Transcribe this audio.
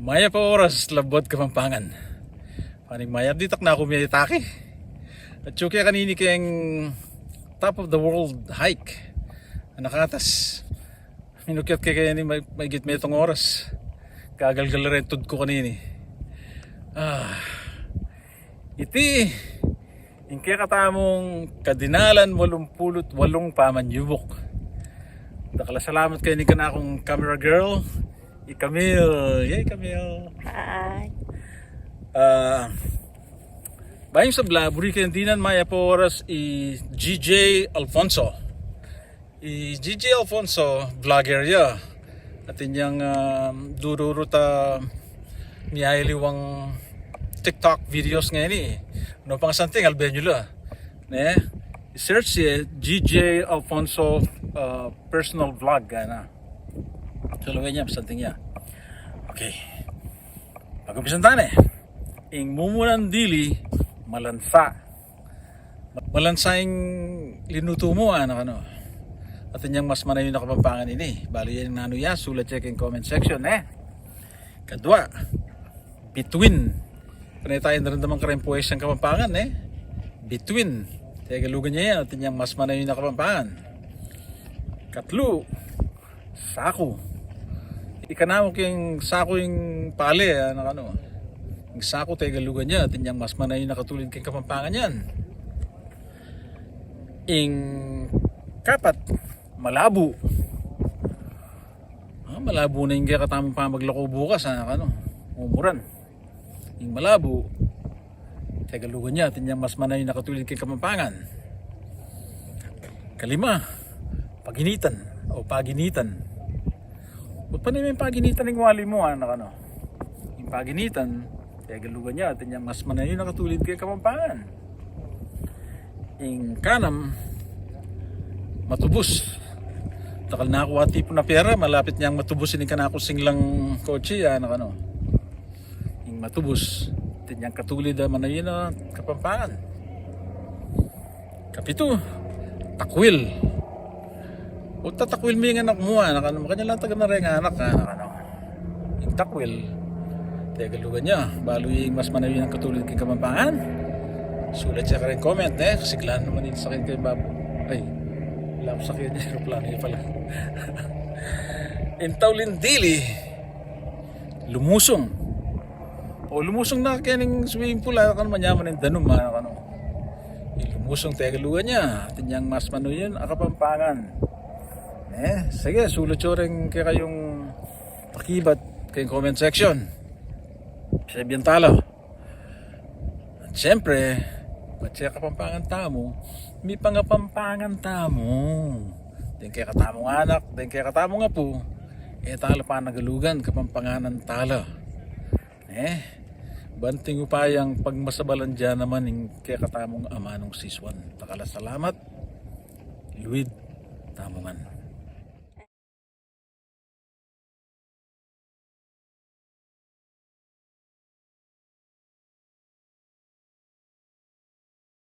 Maya pa oras labot Kapampangan. Paning maya ditak na ako may itake. At kaya kanini kayang top of the world hike. Nakatas. Minukyat kaya ni may git metong oras. Kagalgal rin tud ko kanini. Iti. Yung kaya katamong kadinalan 88 pamanyubok. Dakala salamat kayo ni ka na akong camera girl. Camille. Yay, Camille. Hi. Bayang sa blaburi kayo dinan maya po oras GJ Alfonso. GJ Alfonso, vlogger ya. At inyang dururuta miyayaliwang TikTok videos ngayon No pang something albenyula. Ne? Search si GJ Alfonso personal vlog na. Tulungan niya something niya. Okay. Pag-umpisan tayo ing mumunan dili malansa. Malansa ing linuto mo ano. At inyang mas manayon na Kapampangan ini. Bali yan nano ya, sulat check in comment section Kadwa, between. Panay tayo naramdaman karempuwes ng Kapampangan Between. Tagalugan niya yan at inyang mas manayon na Kapampangan. Katlo, sako. Ikanamo kayong sako yung pali yung sako tagalugan niya at inyang mas manayon na katulid kayong Kapampangan yan. Ing kapat, malabo. Malabo na yung kaya katamang pa maglako bukas umuran. Ing malabo, tagalugan niya at inyang mas manayon na katulid kayong Kapampangan. Kalima, paginitan o paginitan. Ba't pa naman yung paginitan ng wali mo Yung paginitan, tagalugan niya at inyang mas manayon na katulid kayong Kapampangan. Yung kanam, matubos. Takal na ako tipo na pera, malapit niyang matubusin yung kanako singlang kotse yung matubos. At inyang katulid manayon na Kapampangan. Kapito, takwil. O tatakwil mo yung anak mo makanya lang taga na rin anak yung takwil tagalugan niya balo yung mas manayon ang katulid kay Kapampangan. Sulat siya ka rin comment siglan naman yung sakit kay Babo ay wala ko sakit niya aeroplano niya pala. Intawlin dili lumusong na kaning swimming pool manyaman yung danum lumusong tagalugan niya at yung mas manayon ang Kapampangan. Sige, sulat nyo rin kayong pakibat kayong comment section. Sabihan talo. At syempre, ba't siya Kapampangan tamo? May pangapampangan tamo. Din kaya katamong anak, din kaya katamong apo. Talo pa nagalugan, Kapampanganan talo. Banting upayang pagmasabalan dyan naman yung kaya katamong amanong siswan. Takala salamat, Luid Tamongan.